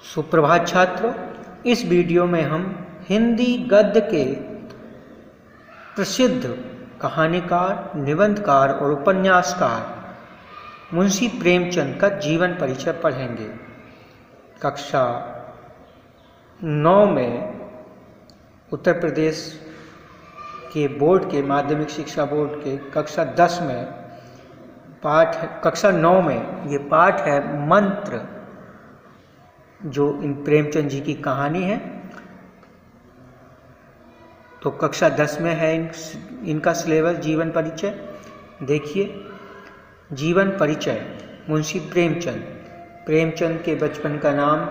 सुप्रभात छात्रों, इस वीडियो में हम हिंदी गद्य के प्रसिद्ध कहानीकार, निबंधकार और उपन्यासकार मुंशी प्रेमचंद का जीवन परिचय पढ़ेंगे। कक्षा 9 में उत्तर प्रदेश के बोर्ड के माध्यमिक शिक्षा बोर्ड के कक्षा 10 में पाठ, कक्षा 9 में ये पाठ है मंत्र, जो इन प्रेमचंद जी की कहानी है। तो कक्षा 10 में है इनका सिलेबस जीवन परिचय। देखिए, जीवन परिचय। मुंशी प्रेमचंद के बचपन का नाम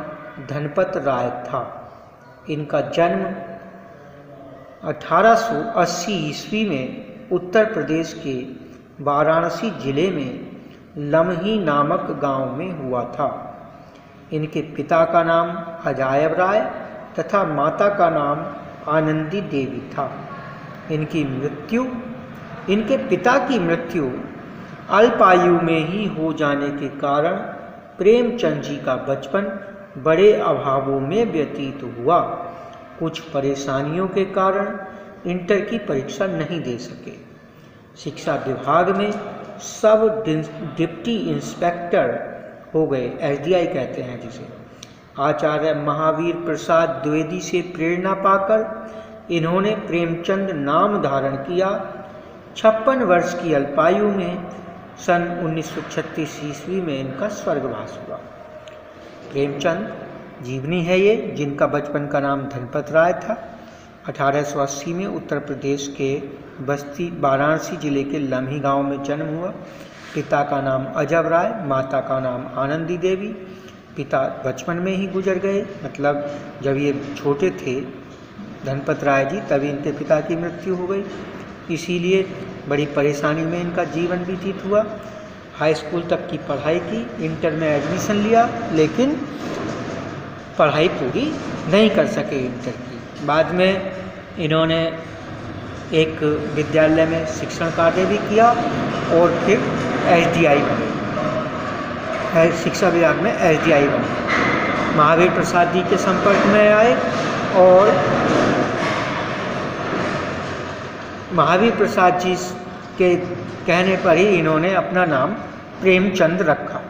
धनपत राय था। इनका जन्म 1880 ईस्वी में उत्तर प्रदेश के वाराणसी जिले में लम्ही नामक गांव में हुआ था। इनके पिता का नाम अजायब राय तथा माता का नाम आनंदी देवी था। इनके पिता की मृत्यु अल्पायु में ही हो जाने के कारण प्रेमचंद जी का बचपन बड़े अभावों में व्यतीत हुआ। कुछ परेशानियों के कारण इंटर की परीक्षा नहीं दे सके। शिक्षा विभाग में सब डिप्टी इंस्पेक्टर हो गए, एसडीआई कहते हैं जिसे। आचार्य महावीर प्रसाद द्विवेदी से प्रेरणा पाकर इन्होंने प्रेमचंद नाम धारण किया। 56 वर्ष की अल्पायु में सन 1936 ईस्वी में इनका स्वर्गवास हुआ। प्रेमचंद जीवनी है ये, जिनका बचपन का नाम धनपत राय था। 1880 में उत्तर प्रदेश के बस्ती वाराणसी जिले के लम्ही गांव में जन्म हुआ। पिता का नाम अजब राय, माता का नाम आनंदी देवी। पिता बचपन में ही गुजर गए, मतलब जब ये छोटे थे धनपत राय जी, तभी इनके पिता की मृत्यु हो गई। इसीलिए बड़ी परेशानी में इनका जीवन व्यतीत हुआ। हाई स्कूल तक की पढ़ाई की, इंटर में एडमिशन लिया, लेकिन पढ़ाई पूरी नहीं कर सके इंटर की। बाद में इन्होंने एक विद्यालय में शिक्षण कार्य भी किया और फिर एसडीआई बने, शिक्षा विभाग में एसडीआई बने। महावीर प्रसाद जी के संपर्क में आए और महावीर प्रसाद जी के कहने पर ही इन्होंने अपना नाम प्रेमचंद रखा।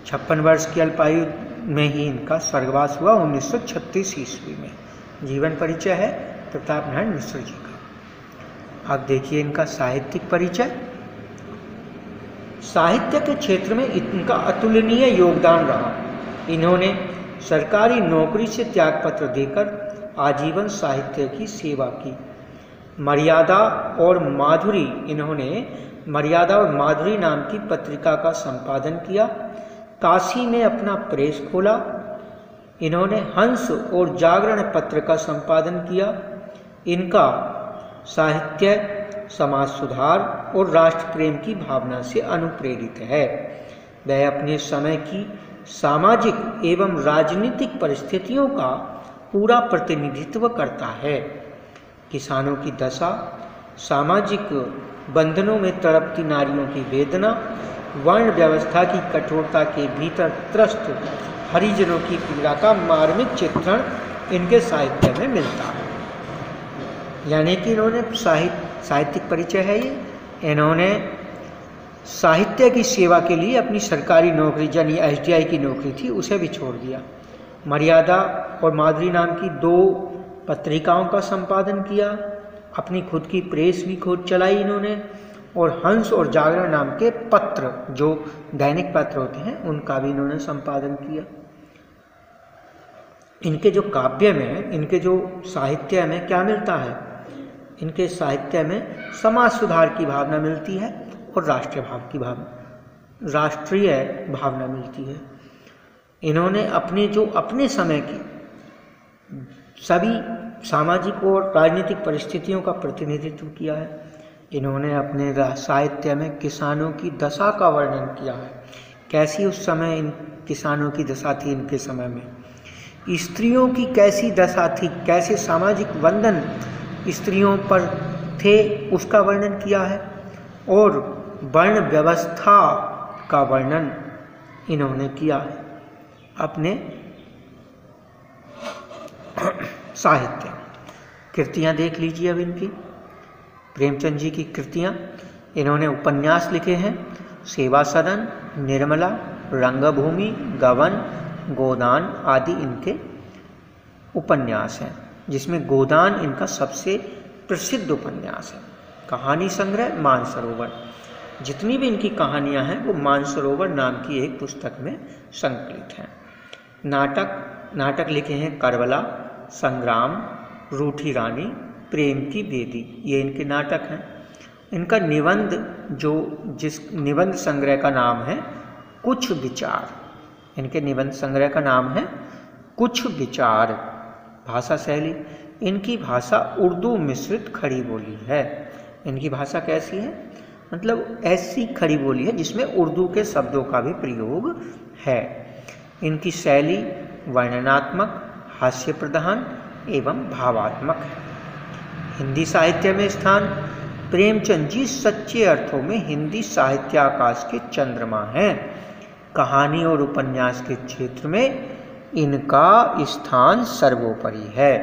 56 वर्ष की अल्पायु में ही इनका स्वर्गवास हुआ 1936 ईस्वी में। जीवन परिचय है प्रताप नारायण मिश्र जी का। अब देखिए इनका साहित्यिक परिचय। साहित्य के क्षेत्र में इनका अतुलनीय योगदान रहा। इन्होंने सरकारी नौकरी से त्यागपत्र देकर आजीवन साहित्य की सेवा की। इन्होंने मर्यादा और माधुरी नाम की पत्रिका का संपादन किया। काशी में अपना प्रेस खोला। इन्होंने हंस और जागरण पत्र का संपादन किया। इनका साहित्य समाज सुधार और राष्ट्र प्रेम की भावना से अनुप्रेरित है। वह अपने समय की सामाजिक एवं राजनीतिक परिस्थितियों का पूरा प्रतिनिधित्व करता है। किसानों की दशा, सामाजिक बंधनों में तड़पती नारियों की वेदना, वर्ण व्यवस्था की कठोरता के भीतर त्रस्त हरिजनों की पीड़ा का मार्मिक चित्रण इनके साहित्य में मिलता है। यानी कि इन्होंने साहित्यिक परिचय है ये। इन्होंने साहित्य की सेवा के लिए अपनी सरकारी नौकरी, यानी एसडीआई की नौकरी थी, उसे भी छोड़ दिया। मर्यादा और माधुरी नाम की 2 पत्रिकाओं का संपादन किया। अपनी खुद की प्रेस भी खुद चलाई इन्होंने, और हंस और जागरण नाम के पत्र, जो दैनिक पत्र होते हैं, उनका भी इन्होंने संपादन किया। इनके जो काव्य में, इनके जो साहित्य में क्या मिलता है? इनके साहित्य में समाज सुधार की भावना मिलती है और राष्ट्रीय भावना मिलती है। इन्होंने अपने समय की सभी सामाजिक और राजनीतिक परिस्थितियों का प्रतिनिधित्व किया है। इन्होंने अपने साहित्य में किसानों की दशा का वर्णन किया है। कैसी उस समय इन किसानों की दशा थी, इनके समय में स्त्रियों की कैसी दशा थी, कैसे सामाजिक बंधन स्त्रियों पर थे, उसका वर्णन किया है। और वर्ण व्यवस्था का वर्णन इन्होंने किया है अपने साहित्य। कृतियाँ देख लीजिए अब इनकी, प्रेमचंद जी की कृतियाँ। इन्होंने उपन्यास लिखे हैं, सेवा सदन, निर्मला, रंगभूमि, गबन, गोदान आदि इनके उपन्यास हैं, जिसमें गोदान इनका सबसे प्रसिद्ध उपन्यास है। कहानी संग्रह मानसरोवर, जितनी भी इनकी कहानियां हैं वो मानसरोवर नाम की एक पुस्तक में संकलित हैं। नाटक लिखे हैं करबला, संग्राम, रूठी रानी, प्रेम की बेदी, ये इनके नाटक हैं। इनका निबंध जिस निबंध संग्रह का नाम है कुछ विचार, इनके निबंध संग्रह का नाम है कुछ विचार। भाषा शैली, इनकी भाषा उर्दू मिश्रित खड़ी बोली है। इनकी भाषा कैसी है? मतलब ऐसी खड़ी बोली है जिसमें उर्दू के शब्दों का भी प्रयोग है। इनकी शैली वर्णनात्मक, हास्य प्रधान एवं भावात्मक है। हिंदी साहित्य में स्थान, प्रेमचंद जी सच्चे अर्थों में हिंदी साहित्याकाश के चंद्रमा हैं। कहानी और उपन्यास के क्षेत्र में इनका स्थान सर्वोपरि है।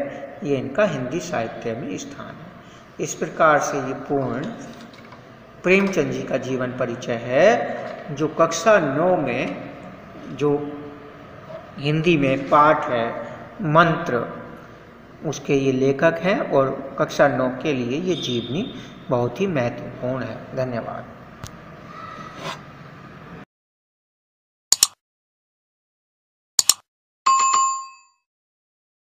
ये इनका हिंदी साहित्य में स्थान है। इस प्रकार से ये पूर्ण प्रेमचंद जी का जीवन परिचय है, जो कक्षा 9 में जो हिंदी में पाठ है मंत्र, उसके ये लेखक हैं और कक्षा 9 के लिए ये जीवनी बहुत ही महत्वपूर्ण है। धन्यवाद।